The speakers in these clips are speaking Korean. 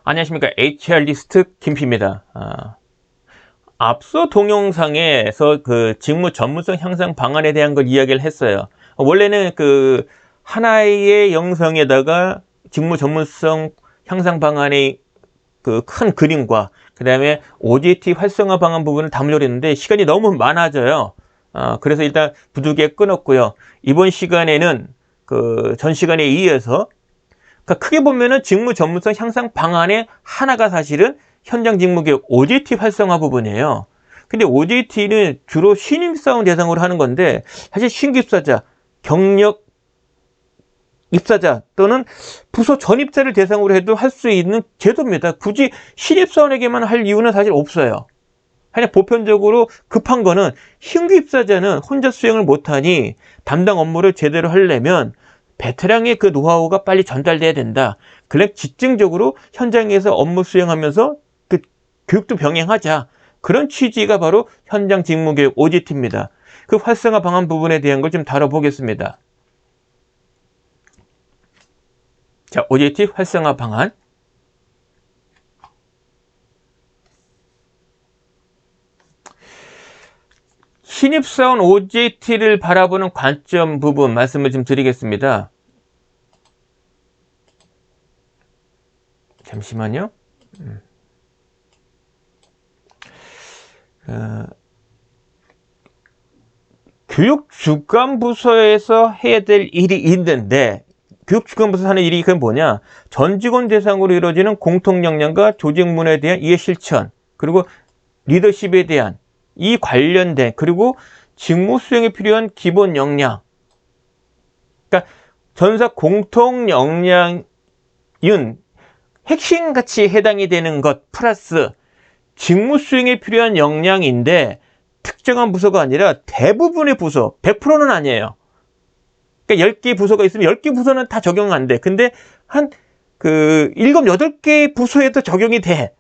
안녕하십니까. HR리스트 김P입니다. 앞서 동영상에서 그 직무 전문성 향상 방안에 대한 걸 이야기를 했어요. 원래는 그 하나의 영상에다가 직무 전문성 향상 방안의 그 큰 그림과 그 다음에 OJT 활성화 방안 부분을 담으려고 했는데 시간이 너무 많아져요. 그래서 일단 부득이하게 끊었고요. 이번 시간에는 그 전 시간에 이어서 그러니까 크게 보면은 직무 전문성 향상 방안의 하나가 사실은 현장 직무교육 OJT 활성화 부분이에요. 근데 OJT는 주로 신입사원 대상으로 하는 건데 사실 신규 입사자, 경력 입사자 또는 부서 전입자를 대상으로 해도 할 수 있는 제도입니다. 굳이 신입사원에게만 할 이유는 사실 없어요. 그냥 보편적으로 급한 거는 신규 입사자는 혼자 수행을 못하니 담당 업무를 제대로 하려면 베테랑의 그 노하우가 빨리 전달돼야 된다. 그래 집중적으로 현장에서 업무 수행하면서 그 교육도 병행하자. 그런 취지가 바로 현장 직무교육 OJT입니다. 그 활성화 방안 부분에 대한 걸 좀 다뤄보겠습니다. 자, OJT 활성화 방안. 신입사원 OJT를 바라보는 관점 부분 말씀을 좀 드리겠습니다. 잠시만요. 교육주管부서에서 해야 될 일이 있는데 교육주管부서 하는 일이 그건 뭐냐? 전 직원 대상으로 이루어지는 공통 역량과 조직문화에 대한 이해 실천, 그리고 리더십에 대한 이 관련된 그리고 직무 수행에 필요한 기본 역량. 그러니까 전사 공통 역량은 핵심같이 해당이 되는 것 플러스 직무 수행에 필요한 역량인데 특정한 부서가 아니라 대부분의 부서, 100%는 아니에요. 그러니까 10개 부서가 있으면 10개 부서는 다 적용 안 돼. 근데 한 7, 8개 부서에도 적용이 돼.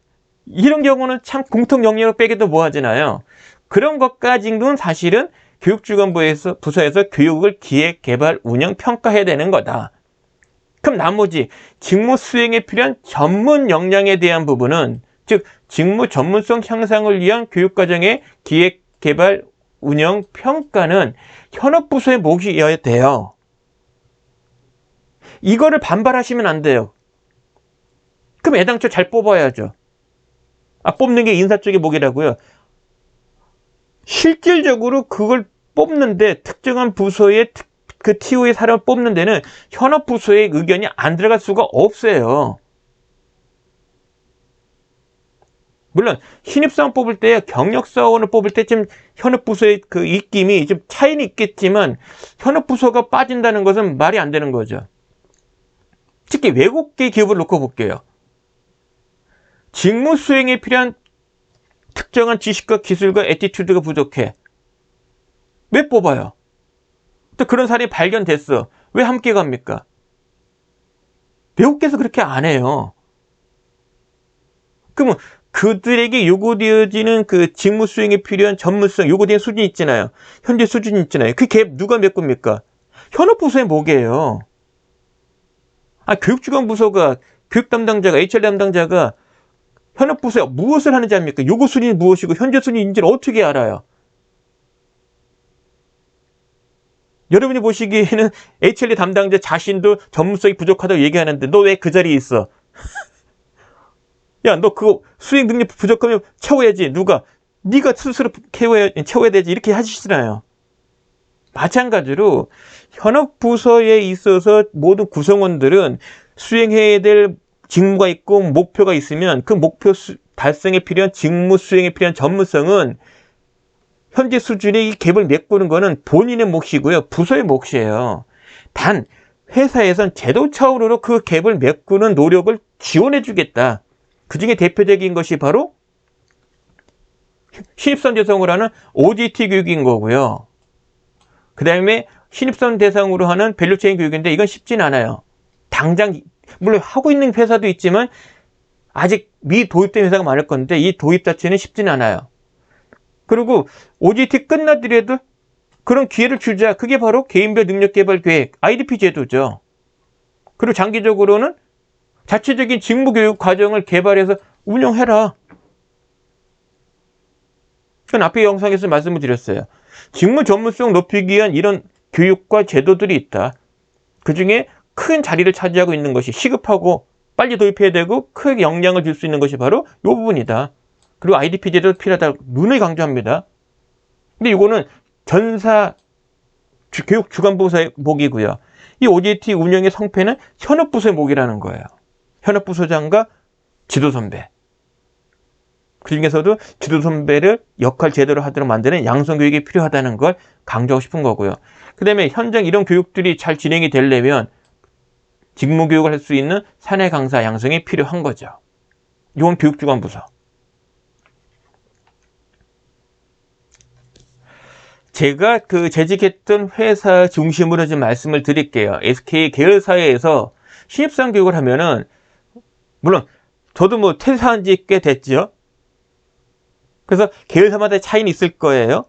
이런 경우는 참 공통 역량을 빼기도 뭐하잖아요. 그런 것까지는 사실은 부서에서 교육을 기획, 개발, 운영, 평가해야 되는 거다. 그럼 나머지 직무 수행에 필요한 전문 역량에 대한 부분은 즉 직무 전문성 향상을 위한 교육과정의 기획, 개발, 운영, 평가는 현업부서의 몫이어야 돼요. 이거를 반발하시면 안 돼요. 그럼 애당초 잘 뽑아야죠. 뽑는 게 인사 쪽의 몫이라고요. 실질적으로 그걸 뽑는데 특정한 부서의 그 TO의 사람을 뽑는 데는 현업부서의 의견이 안 들어갈 수가 없어요. 물론 신입사원 뽑을 때 경력사원을 뽑을 때 좀 현업부서의 그 입김이 좀 차이는 있겠지만 현업부서가 빠진다는 것은 말이 안 되는 거죠. 특히 외국계 기업을 놓고 볼게요. 직무 수행에 필요한 특정한 지식과 기술과 애티튜드가 부족해. 왜 뽑아요? 또 그런 사람이 발견됐어. 왜 함께 갑니까? 외국계에서 그렇게 안 해요. 그러면 그들에게 요구되어지는 그 직무 수행에 필요한 전문성, 요구되는 수준이 있잖아요. 현재 수준이 있잖아요. 그 갭 누가 메꿉니까? 현업부서의 몫이에요. 교육주管부서가 교육 담당자가, HR 담당자가 현업부서에 무엇을 하는지 압니까? 요구 수준이 무엇이고 현재 수준인지를 어떻게 알아요? 여러분이 보시기에는 HR 담당자 자신도 전문성이 부족하다고 얘기하는데 너 왜 그 자리에 있어? 야, 너 그거 수행 능력 부족하면 채워야지. 누가? 네가 스스로 채워야 되지. 이렇게 하시잖아요. 마찬가지로 현업부서에 있어서 모든 구성원들은 수행해야 될 직무가 있고 목표가 있으면 그 목표 달성에 필요한 직무 수행에 필요한 전문성은 현재 수준의 이 갭을 메꾸는 거는 본인의 몫이고요. 부서의 몫이에요. 단 회사에선 제도 차원으로 그 갭을 메꾸는 노력을 지원해 주겠다. 그중에 대표적인 것이 바로 신입사원 대상으로 하는 OJT 교육인 거고요. 그 다음에 신입사원 대상으로 하는 밸류체인 교육인데 이건 쉽진 않아요. 당장 물론 하고 있는 회사도 있지만 아직 미도입된 회사가 많을 건데 이 도입 자체는 쉽진 않아요. 그리고 OJT 끝나더라도 그런 기회를 주자. 그게 바로 개인별 능력개발 계획, IDP 제도죠. 그리고 장기적으로는 자체적인 직무교육 과정을 개발해서 운영해라. 그건 앞에 영상에서 말씀을 드렸어요. 직무 전문성 높이기 위한 이런 교육과 제도들이 있다. 그중에 큰 자리를 차지하고 있는 것이 시급하고 빨리 도입해야 되고 크게 영향을 줄 수 있는 것이 바로 이 부분이다. 그리고 IDP 제도도 필요하다고 눈을 강조합니다. 근데 이거는 전사 교육 주관부서의 목이고요. 이 OJT 운영의 성패는 현업부서의 목이라는 거예요. 현업부서장과 지도선배. 그 중에서도 지도선배를 역할 제대로 하도록 만드는 양성교육이 필요하다는 걸 강조하고 싶은 거고요. 그 다음에 현장 이런 교육들이 잘 진행이 되려면 직무교육을 할 수 있는 사내 강사 양성이 필요한 거죠. 이건 교육주관부서. 제가 재직했던 회사 중심으로 좀 말씀을 드릴게요. SK 계열사회에서 신입사원 교육을 하면은, 물론, 저도 뭐 퇴사한 지 꽤 됐죠. 그래서 계열사마다 차이는 있을 거예요.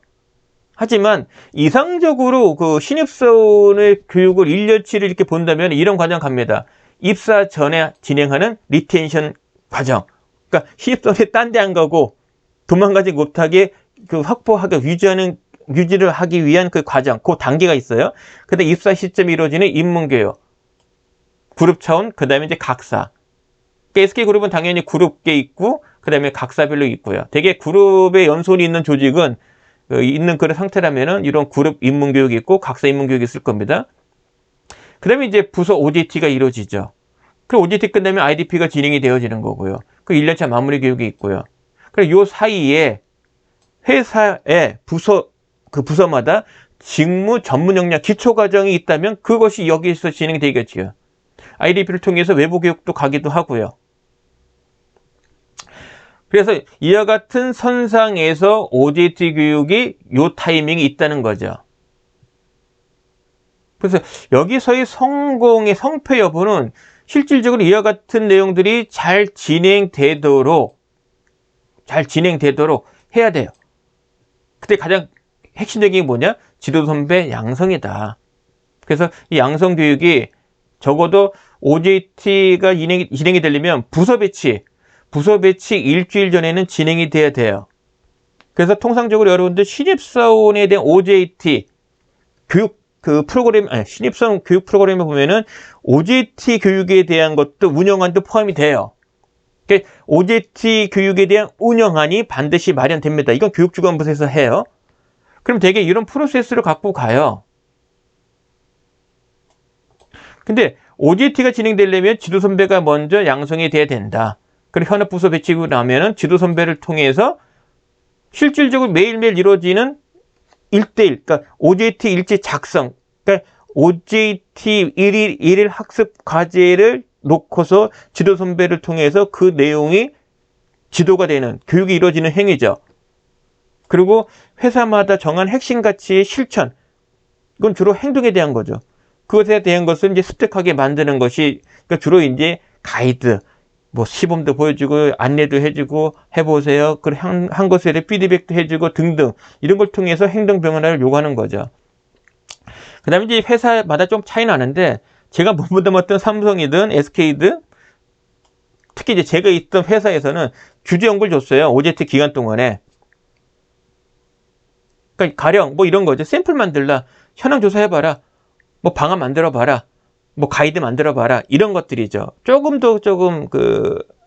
하지만 이상적으로 그 신입사원의 교육을 1년치를 이렇게 본다면 이런 과정 갑니다. 입사 전에 진행하는 리텐션 과정. 그러니까 신입사원이 딴 데 안 가고 도망가지 못하게 확보하게 유지를 하기 위한 그 과정, 그 단계가 있어요. 근데 입사 시점이 이루어지는 인문교육, 그룹 차원, 그 다음에 이제 각사. SK그룹은 당연히 그룹계 있고, 그 다음에 각사별로 있고요. 되게 그룹에 연손이 있는 조직은, 있는 그런 상태라면은 이런 그룹 인문교육이 있고, 각사 인문교육이 있을 겁니다. 그 다음에 이제 부서 OJT가 이루어지죠. 그 OJT 끝나면 IDP가 진행이 되어지는 거고요. 그 1년차 마무리 교육이 있고요. 그리고 요 사이에 회사의 부서마다 직무 전문 역량 기초 과정이 있다면 그것이 여기서 진행이 되겠지요. IDP를 통해서 외부 교육도 가기도 하고요. 그래서 이와 같은 선상에서 OJT 교육이 요 타이밍이 있다는 거죠. 그래서 여기서의 성공의 성패 여부는 실질적으로 이와 같은 내용들이 잘 진행되도록 해야 돼요. 그때 가장 핵심적인 게 뭐냐? 지도선배 양성이다. 그래서 이 양성교육이 적어도 OJT가 진행이 되려면 부서 배치 일주일 전에는 진행이 돼야 돼요. 그래서 통상적으로 여러분들 신입사원에 대한 OJT 교육 신입사원 교육 프로그램에 보면은 OJT 교육에 대한 것도 운영안도 포함이 돼요. 그러니까 OJT 교육에 대한 운영안이 반드시 마련됩니다. 이건 교육주관부서에서 해요. 그럼 되게 이런 프로세스를 갖고 가요. 근데 OJT가 진행되려면 지도선배가 먼저 양성이 돼야 된다. 그리고 현업부서 배치고 나면은 지도선배를 통해서 실질적으로 매일매일 이루어지는 1대1, 그러니까 OJT 일지 작성, 그러니까 OJT 일일 학습 과제를 놓고서 지도선배를 통해서 그 내용이 지도가 되는, 교육이 이루어지는 행위죠. 그리고 회사마다 정한 핵심 가치의 실천, 이건 주로 행동에 대한 거죠. 그것에 대한 것을 이제 습득하게 만드는 것이, 그러니까 주로 이제 가이드, 뭐 시범도 보여주고 안내도 해주고 해보세요. 그리고 한 것에 대해 피드백도 해주고 등등 이런 걸 통해서 행동 변화를 요구하는 거죠. 그 다음에 이제 회사마다 좀 차이 나는데 제가 몸담았던 삼성이든 SK든 특히 이제 제가 있던 회사에서는 규제 연구를 줬어요. OJT 기간 동안에. 그러니까 가령 뭐 이런 거죠. 샘플 만들라. 현황 조사해봐라. 뭐 방안 만들어봐라. 뭐 가이드 만들어봐라. 이런 것들이죠. 조금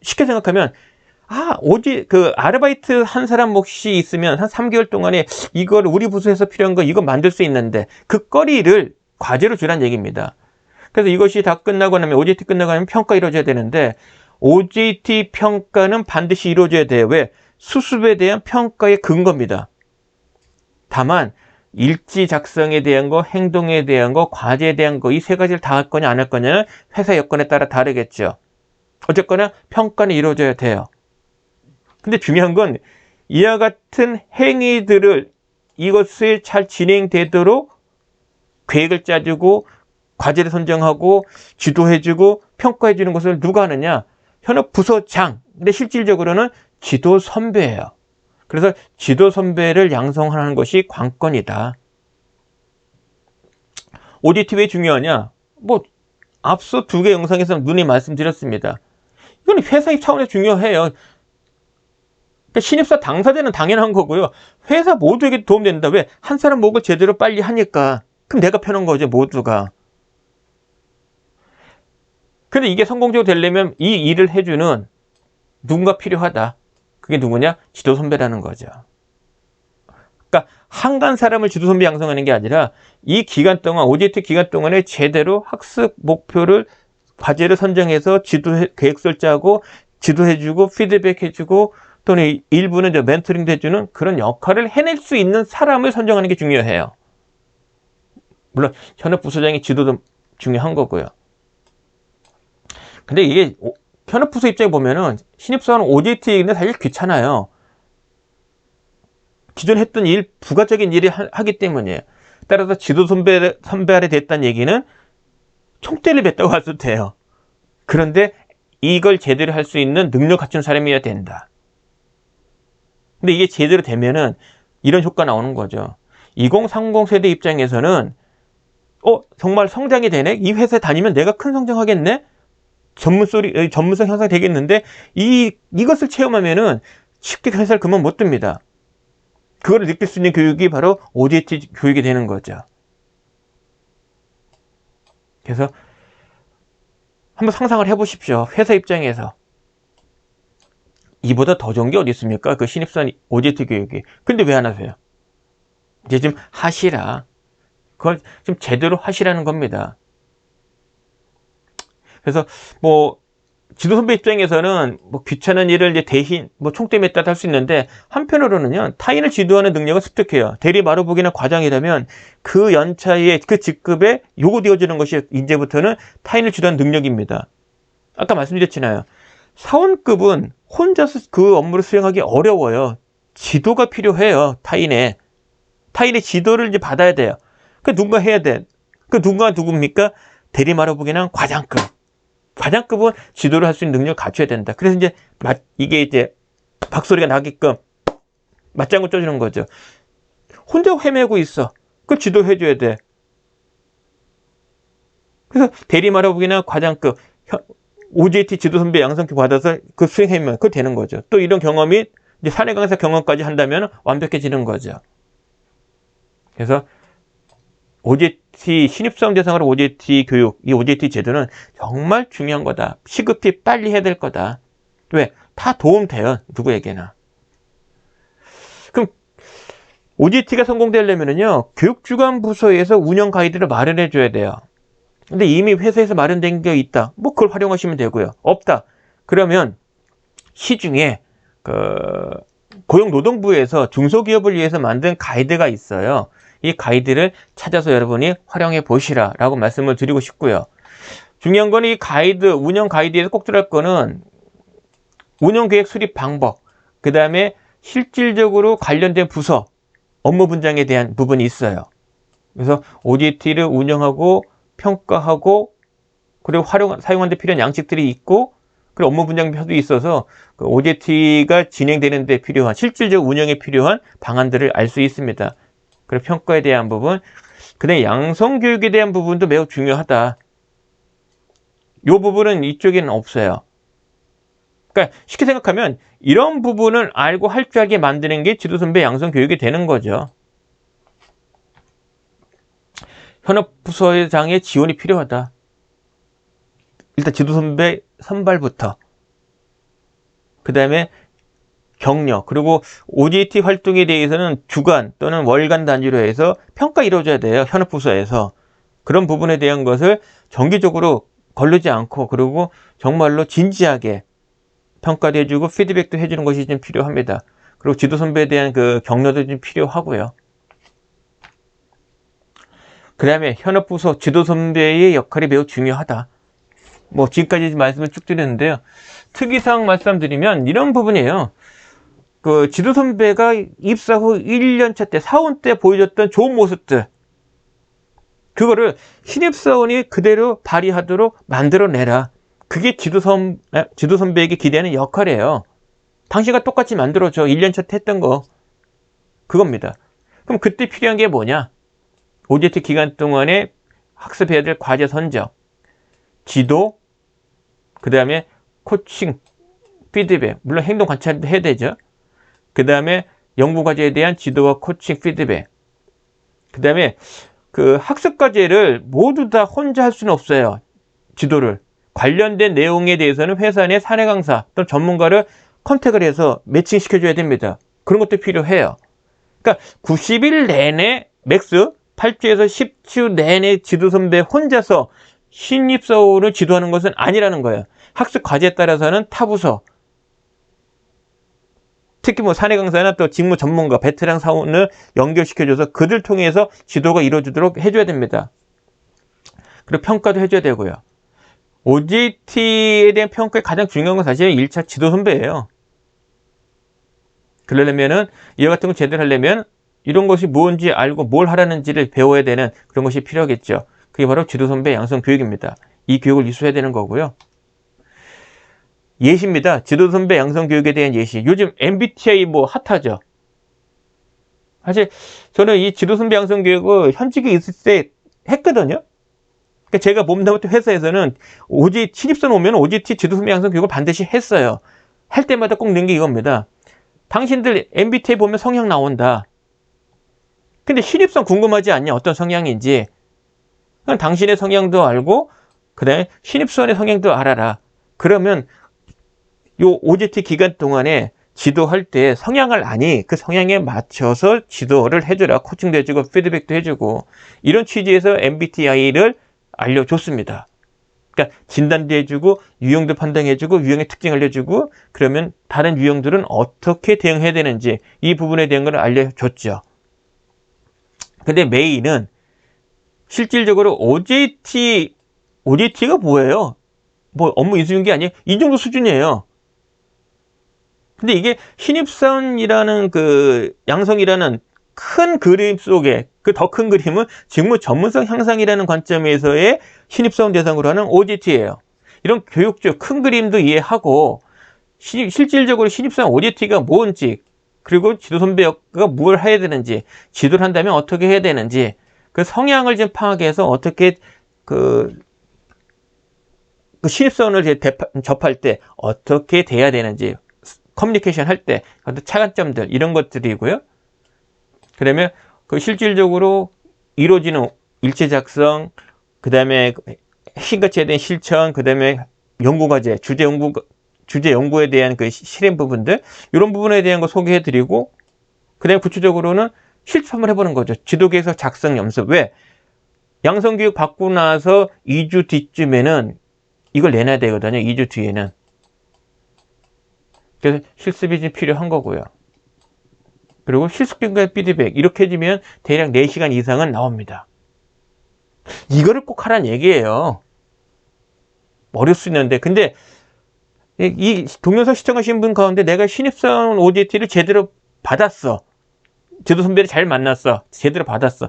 쉽게 생각하면 아르바이트 한 사람 몫이 있으면 한 3개월 동안에 이걸 우리 부서에서 필요한 거 이거 만들 수 있는데 그 거리를 과제로 주란 얘기입니다. 그래서 이것이 다 끝나고 나면 OJT 끝나고 나면 평가 이루어져야 되는데 OJT 평가는 반드시 이루어져야 돼요. 왜? 수습에 대한 평가의 근거입니다. 다만 일지 작성에 대한 거, 행동에 대한 거, 과제에 대한 거 이 세 가지를 다 할 거냐 안 할 거냐는 회사 여건에 따라 다르겠죠. 어쨌거나 평가는 이루어져야 돼요. 근데 중요한 건 이와 같은 행위들을 이것을 잘 진행되도록 계획을 짜주고 과제를 선정하고 지도해주고 평가해주는 것을 누가 하느냐? 현업 부서장. 근데 실질적으로는 지도 선배예요. 그래서 지도 선배를 양성하는 것이 관건이다. OJT 왜 중요하냐? 뭐 앞서 두 개 영상에서 눈이 말씀드렸습니다. 이건 회사의 차원에서 중요해요. 그러니까 신입사 당사자는 당연한 거고요. 회사 모두에게 도움된다. 왜? 한 사람 목을 제대로 빨리 하니까. 그럼 내가 편한 거죠, 모두가. 근데 이게 성공적으로 되려면 이 일을 해주는 누군가 필요하다. 그게 누구냐? 지도 선배라는 거죠. 그러니까 한간 사람을 지도 선배 양성하는 게 아니라 이 기간 동안, OJT 기간 동안에 제대로 학습 목표를, 과제를 선정해서 계획서를 짜고 지도해주고 피드백해주고 또는 일부는 이제 멘토링도 해주는 그런 역할을 해낼 수 있는 사람을 선정하는 게 중요해요. 물론 현업 부서장의 지도도 중요한 거고요. 근데 이게 현업 부서 입장에 보면은 신입사원은 OJT인데 사실 귀찮아요. 기존 했던 일, 부가적인 일을 하기 때문이에요. 따라서 지도 선배 아래 됐다는 얘기는 총대를 뱉다고 해도 돼요. 그런데 이걸 제대로 할 수 있는 능력 갖춘 사람이어야 된다. 근데 이게 제대로 되면은 이런 효과 나오는 거죠. 2030 세대 입장에서는 정말 성장이 되네? 이 회사에 다니면 내가 큰 성장하겠네? 전문성 향상이 되겠는데 이것을 체험하면은 쉽게 회사를 그만 못 듭니다. 그걸 느낄 수 있는 교육이 바로 OJT 교육이 되는 거죠. 그래서 한번 상상을 해보십시오. 회사 입장에서. 이보다 더 좋은 게 어디 있습니까? 그 신입사원 OJT 교육이. 근데 왜 안 하세요? 이제 좀 하시라. 그걸 좀 제대로 하시라는 겁니다. 그래서 지도 선배 입장에서는 귀찮은 일을 이제 대신 총대 맸다 할 수 있는데, 한편으로는요, 타인을 지도하는 능력은 습득해요. 대리 마루복이나 과장이라면 그 연차에 그 직급에 요구되어지는 것이 이제부터는 타인을 지도하는 능력입니다. 아까 말씀드렸잖아요. 사원급은 혼자서 그 업무를 수행하기 어려워요. 지도가 필요해요. 타인의 지도를 이제 받아야 돼요. 그 누군가 해야 돼. 그 누군가 누굽니까? 대리 마루복이나 과장급. 과장급은 지도를 할 수 있는 능력을 갖춰야 된다. 그래서 이게 이제 박소리가 나게끔 맞장구 쳐주는 거죠. 혼자 헤매고 있어. 그걸 지도해줘야 돼. 그래서 대리마루복이나 과장급, OJT 지도 선배 양성교 받아서 그 수행하면 그거 되는 거죠. 또 이런 경험이 이제 사내 강사 경험까지 한다면 완벽해지는 거죠. 그래서 OJT, 신입사원 대상으로 OJT 교육, 이 OJT 제도는 정말 중요한 거다. 시급히 빨리 해야 될 거다. 왜? 다 도움돼요. 누구에게나. 그럼 OJT가 성공되려면요, 교육주관 부서에서 운영 가이드를 마련해 줘야 돼요. 근데 이미 회사에서 마련된 게 있다. 그걸 활용하시면 되고요. 없다. 그러면 시중에 고용노동부에서 중소기업을 위해서 만든 가이드가 있어요. 이 가이드를 찾아서 여러분이 활용해 보시라 라고 말씀을 드리고 싶고요. 중요한 건 이 가이드, 운영 가이드에서 꼭 들어갈 거는 운영계획 수립 방법, 그 다음에 실질적으로 관련된 부서, 업무 분장에 대한 부분이 있어요. 그래서 OJT를 운영하고 평가하고 그리고 사용하는 데 필요한 양식들이 있고, 그리고 업무 분장표도 있어서 그 OJT가 진행되는 데 필요한, 실질적 운영에 필요한 방안들을 알 수 있습니다. 그리고 평가에 대한 부분, 그다음에 양성교육에 대한 부분도 매우 중요하다. 이 부분은 이쪽에는 없어요. 그러니까 쉽게 생각하면 이런 부분을 알고 할 줄 알게 만드는 게 지도선배 양성교육이 되는 거죠. 현업부서장의 지원이 필요하다. 일단 지도선배 선발부터, 그 다음에 격려, 그리고 OJT 활동에 대해서는 주간 또는 월간 단위로 해서 평가 이루어져야 돼요. 현업부서에서. 그런 부분에 대한 것을 정기적으로 거르지 않고, 그리고 정말로 진지하게 평가도 해주고 피드백도 해주는 것이 좀 필요합니다. 그리고 지도 선배에 대한 그 격려도 좀 필요하고요. 그 다음에 현업부서 지도 선배의 역할이 매우 중요하다. 지금까지 말씀을 쭉 드렸는데요. 특이사항 말씀드리면 이런 부분이에요. 그 지도 선배가 입사 후 1년차 때, 사원 때 보여줬던 좋은 모습들, 그거를 신입사원이 그대로 발휘하도록 만들어내라. 그게 지도 선배에게 기대하는 역할이에요. 당신과 똑같이 만들어줘. 1년차 때 했던 거. 그겁니다. 그럼 그때 필요한 게 뭐냐? OJT 기간 동안에 학습해야 될 과제 선적, 지도, 그 다음에 코칭, 피드백, 물론 행동 관찰도 해야 되죠. 그 다음에 연구과제에 대한 지도와 코칭, 피드백. 그 다음에 그 학습과제를 모두 다 혼자 할 수는 없어요. 지도를. 관련된 내용에 대해서는 회사 내 사내 강사 또는 전문가를 컨택을 해서 매칭시켜줘야 됩니다. 그런 것도 필요해요. 그러니까 90일 내내 맥스 8주에서 10주 내내 지도 선배 혼자서 신입사원을 지도하는 것은 아니라는 거예요. 학습 과제에 따라서는 타부서, 특히 뭐 사내 강사나 또 직무 전문가, 베테랑 사원을 연결시켜줘서 그들 통해서 지도가 이루어지도록 해줘야 됩니다. 그리고 평가도 해줘야 되고요. OJT에 대한 평가의 가장 중요한 건 사실 1차 지도 선배예요. 그러려면은 이와 같은 거 제대로 하려면 이런 것이 뭔지 알고 뭘 하라는지를 배워야 되는 그런 것이 필요하겠죠. 그게 바로 지도 선배 양성 교육입니다. 이 교육을 이수해야 되는 거고요. 예시입니다. 지도 선배 양성 교육에 대한 예시. 요즘 MBTI 뭐 핫하죠. 사실 저는 이 지도 선배 양성 교육을 현직에 있을 때 했거든요. 그러니까 제가 몸담았던 회사에서는 신입사원 오면 OJT 지도 선배 양성 교육을 반드시 했어요. 할 때마다 꼭 넣은 게 이겁니다. 당신들 MBTI 보면 성향 나온다. 근데 신입사원 궁금하지 않냐? 어떤 성향인지. 그럼 당신의 성향도 알고 그 다음에 신입사원의 성향도 알아라. 그러면 요 OJT 기간 동안에 지도할 때 성향을 아니 그 성향에 맞춰서 지도를 해주라. 코칭도 해주고 피드백도 해주고 이런 취지에서 MBTI를 알려줬습니다. 그러니까 진단도 해주고 유형도 판단해주고 유형의 특징 알려주고 그러면 다른 유형들은 어떻게 대응해야 되는지 이 부분에 대한 걸 알려줬죠. 근데 메인은 실질적으로 OJT가 뭐예요? 뭐 업무 이수준계 아니에요? 이 정도 수준이에요. 근데 이게 신입사원이라는 그 양성이라는 큰 그림 속에 그 더 큰 그림은 직무 전문성 향상이라는 관점에서의 신입사원 대상으로 하는 OJT예요. 이런 교육적 큰 그림도 이해하고 실질적으로 신입사원 OJT가 뭔지 그리고 지도 선배가 뭘 해야 되는지 지도를 한다면 어떻게 해야 되는지 그 성향을 좀 파악해서 어떻게 그 신입사원을 접할 때 어떻게 돼야 되는지 커뮤니케이션 할 때 차관점들 이런 것들이고요. 그러면 그 실질적으로 이루어지는 일체 작성, 그 다음에 핵심 가치에 대한 실천, 그 다음에 연구과제, 주제 연구에 대한 그 실행 부분들 이런 부분에 대한 거 소개해드리고 그 다음에 구체적으로는 실습을 해보는 거죠. 지도계획서 작성 연습. 왜? 양성교육 받고 나서 2주 뒤쯤에는 이걸 내놔야 되거든요. 2주 뒤에는. 그래서 실습이 좀 필요한 거고요. 그리고 실습경과 피드백 이렇게 해주면 대략 4시간 이상은 나옵니다. 이거를 꼭 하라는 얘기예요. 어려울 수 있는데 근데 이 동영상 시청하신 분 가운데 내가 신입사원 OJT를 제대로 받았어. 지도 선배를 잘 만났어. 제대로 받았어.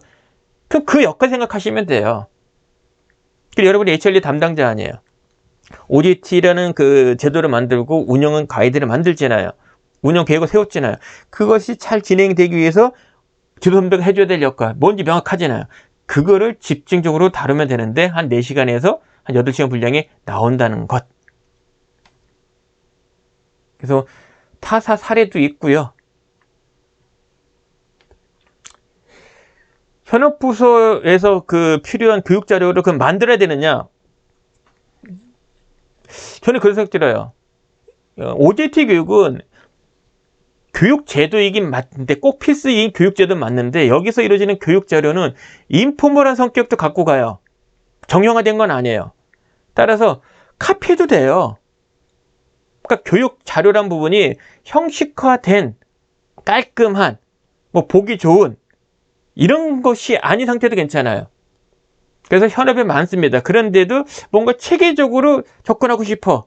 그럼 그 역할 생각하시면 돼요. 여러분이 HRD 담당자 아니에요. OJT라는 그 제도를 만들고 운영은 가이드를 만들잖아요. 운영 계획을 세웠잖아요. 그것이 잘 진행되기 위해서 지도 선배가 해줘야 될 역할, 뭔지 명확하잖아요. 그거를 집중적으로 다루면 되는데 한 4시간에서 한 8시간 분량이 나온다는 것. 그래서 타사 사례도 있고요. 현업부서에서 그 필요한 교육 자료를 그럼 만들어야 되느냐? 저는 그런 생각 들어요. OJT 교육은 교육제도이긴 맞는데 꼭 필수인 교육제도는 맞는데 여기서 이루어지는 교육 자료는 인포멀한 성격도 갖고 가요. 정형화된 건 아니에요. 따라서 카피해도 돼요. 그러니까 교육 자료란 부분이 형식화된 깔끔한 뭐 보기 좋은 이런 것이 아닌 상태도 괜찮아요. 그래서 현업에 많습니다. 그런데도 뭔가 체계적으로 접근하고 싶어.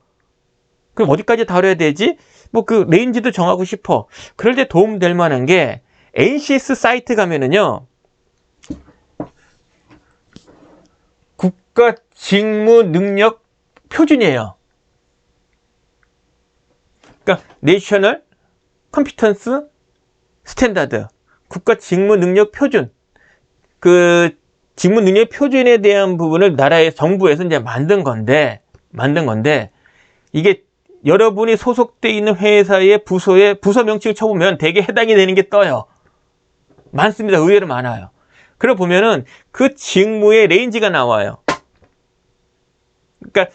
그럼 어디까지 다뤄야 되지? 뭐 그 레인지도 정하고 싶어. 그럴 때 도움 될 만한 게 NCS 사이트 가면은요. 국가 직무 능력 표준이에요. 그러니까 내셔널 컴피턴스 스탠다드 국가 직무 능력 표준 그 직무 능력 표준에 대한 부분을 나라의 정부에서 이제 만든 건데, 이게 여러분이 소속돼 있는 회사의 부서의 부서 명칭을 쳐보면 대개 해당이 되는 게 떠요. 많습니다. 의외로 많아요. 그래 보면은 그 직무의 레인지가 나와요. 그러니까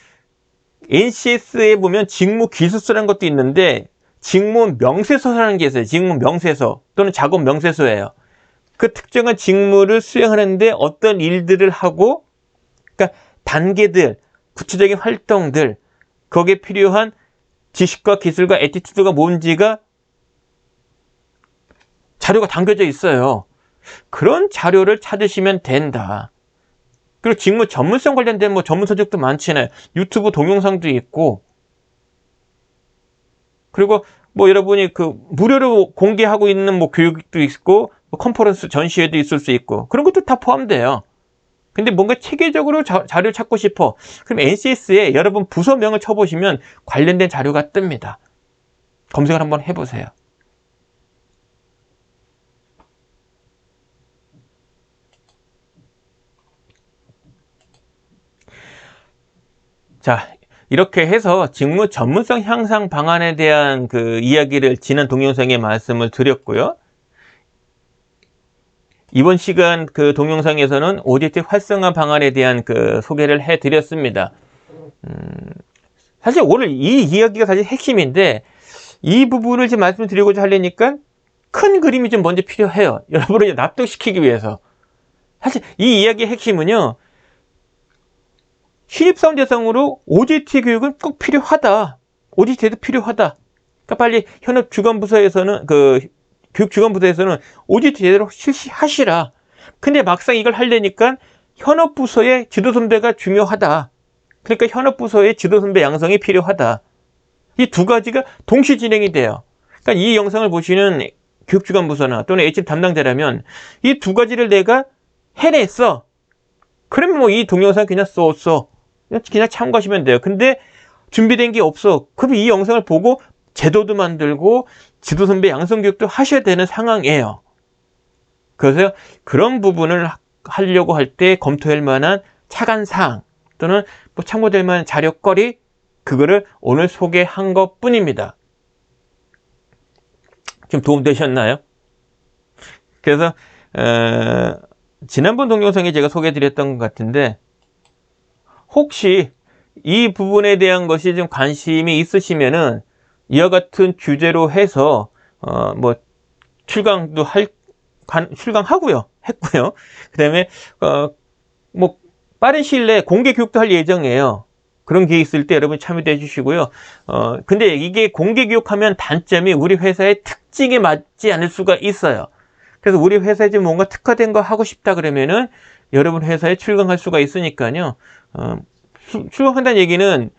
NCS에 보면 직무 기술서라는 것도 있는데 직무 명세서라는 게 있어요. 직무 명세서 또는 작업 명세서예요. 그 특정한 직무를 수행하는데 어떤 일들을 하고, 그러니까 단계들, 구체적인 활동들, 거기에 필요한 지식과 기술과 애티튜드가 뭔지가 자료가 담겨져 있어요. 그런 자료를 찾으시면 된다. 그리고 직무 전문성 관련된 뭐 전문 서적도 많잖아요. 유튜브 동영상도 있고, 그리고 뭐 여러분이 그 무료로 공개하고 있는 뭐 교육도 있고, 뭐 컨퍼런스 전시회도 있을 수 있고, 그런 것도 다 포함돼요. 근데 뭔가 체계적으로 자료를 찾고 싶어. 그럼 NCS에 여러분 부서명을 쳐보시면 관련된 자료가 뜹니다. 검색을 한번 해보세요. 자, 이렇게 해서 직무 전문성 향상 방안에 대한 그 이야기를 지난 동영상에 말씀을 드렸고요. 이번 시간 그 동영상에서는 OJT 활성화 방안에 대한 그 소개를 해드렸습니다. 사실 오늘 이 이야기가 사실 핵심인데 이 부분을 지금 말씀드리고자 하려니까 큰 그림이 좀 먼저 필요해요. 여러분을 납득시키기 위해서. 사실 이 이야기의 핵심은요. 신입사원 대상으로 OJT 교육은 꼭 필요하다. OJT도 필요하다. 그러니까 빨리 현업 주관부서에서는 교육 주관부서에서는 OJT 제대로 실시하시라. 근데 막상 이걸 하려니까 현업부서의 지도선배가 중요하다. 그러니까 현업부서의 지도선배 양성이 필요하다. 이 두 가지가 동시 진행이 돼요. 그러니까 이 영상을 보시는 교육주관부서나 또는 HR 담당자라면 이 두 가지를 내가 해냈어. 그러면 뭐 이 동영상 그냥 써. 그냥 참고하시면 돼요. 근데 준비된 게 없어. 그럼 이 영상을 보고 제도도 만들고 지도선배 양성교육도 하셔야 되는 상황이에요. 그래서 그런 부분을 하려고 할 때 검토할 만한 차관사항 또는 뭐 참고될 만한 자료거리, 그거를 오늘 소개한 것 뿐입니다. 좀 도움되셨나요? 그래서 지난번 동영상에 제가 소개해드렸던 것 같은데 혹시 이 부분에 대한 것이 좀 관심이 있으시면은 이와 같은 주제로 해서 뭐 출강하고요. 했고요. 그다음에 뭐 빠른 시일 내에 공개 교육도 할 예정이에요. 그런 게 있을 때 여러분 참여해 주시고요. 근데 이게 공개 교육하면 단점이 우리 회사의 특징에 맞지 않을 수가 있어요. 그래서 우리 회사에 좀 뭔가 특화된 거 하고 싶다 그러면은 여러분 회사에 출강할 수가 있으니까요. 출강한다는 얘기는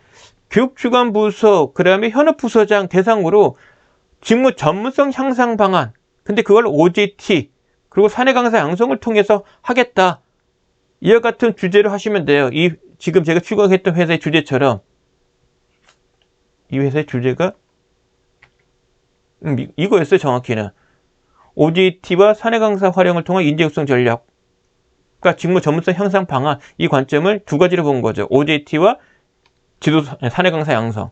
교육주관부서, 그 다음에 현업부서장 대상으로 직무 전문성 향상 방안, 근데 그걸 OJT, 그리고 사내 강사 양성을 통해서 하겠다. 이와 같은 주제로 하시면 돼요. 지금 제가 출강했던 회사의 주제처럼. 이 회사의 주제가 이거였어요, 정확히는. OJT와 사내 강사 활용을 통한 인재 육성 전략. 그러니까 직무 전문성 향상 방안, 이 관점을 두 가지로 본 거죠. OJT와 사내 강사 양성.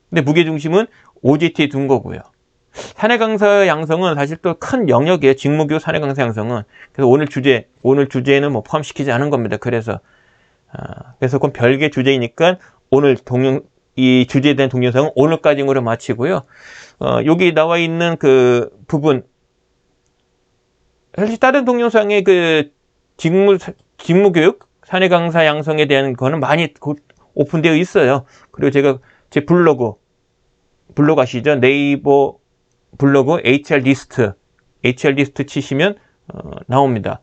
근데 무게중심은 OJT에 둔 거고요. 사내 강사 양성은 사실 또 큰 영역이에요. 직무교육 사내 강사 양성은. 그래서 오늘 주제는 뭐 포함시키지 않은 겁니다. 그래서 그건 별개 주제이니까 이 주제에 대한 동영상은 오늘까지로 마치고요. 여기 나와 있는 그 부분, 사실 다른 동영상에 그 직무교육 사내 강사 양성에 대한 거는 많이 오픈되어 있어요. 그리고 제가 제 블로그 아시죠? 네이버 블로그 HR 리스트 치시면 나옵니다.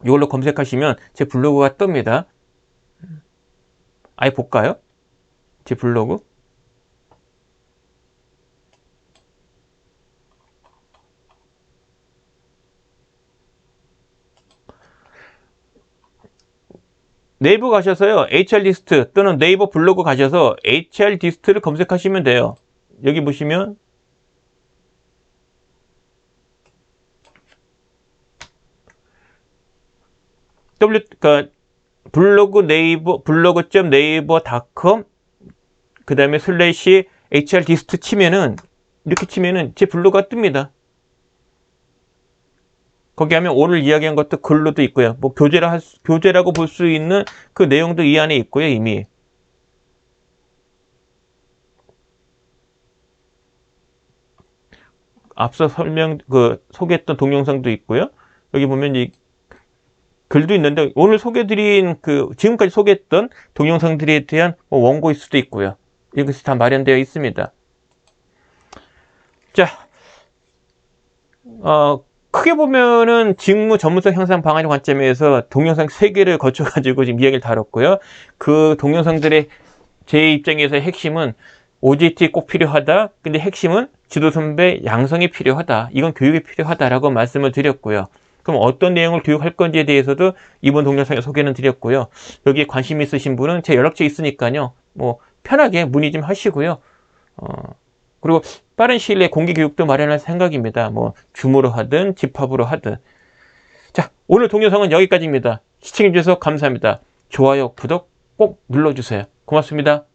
이걸로 검색하시면 제 블로그가 뜹니다. 아예 볼까요? 제 블로그. 네이버 가셔서요. HR 리스트 또는 네이버 블로그 가셔서 HR 리스트를 검색하시면 돼요. 여기 보시면 그러니까 블로그.네이버.com 그 다음에 슬래시 HR디스트 치면은, 이렇게 치면은 제 블로그가 뜹니다. 거기 하면 오늘 이야기한 것도 글로도 있고요. 뭐 교재라고 볼 수 있는 그 내용도 이 안에 있고요, 이미. 앞서 소개했던 동영상도 있고요. 여기 보면 이 글도 있는데, 오늘 소개드린 지금까지 소개했던 동영상들에 대한 원고일 수도 있고요. 이것이 다 마련되어 있습니다. 자, 크게 보면은 직무 전문성 향상 방안의 관점에서 동영상 3개를 거쳐가지고 지금 이야기를 다뤘고요. 그 동영상들의 제 입장에서의 핵심은 OJT 꼭 필요하다. 근데 핵심은 지도 선배 양성이 필요하다. 이건 교육이 필요하다라고 말씀을 드렸고요. 그럼 어떤 내용을 교육할 건지에 대해서도 이번 동영상에 소개는 드렸고요. 여기에 관심 있으신 분은 제 연락처 있으니까요. 뭐 편하게 문의 좀 하시고요. 그리고 빠른 시일 내에 공개교육도 마련할 생각입니다. 뭐 줌으로 하든 집합으로 하든. 자, 오늘 동영상은 여기까지입니다. 시청해주셔서 감사합니다. 좋아요, 구독 꼭 눌러주세요. 고맙습니다.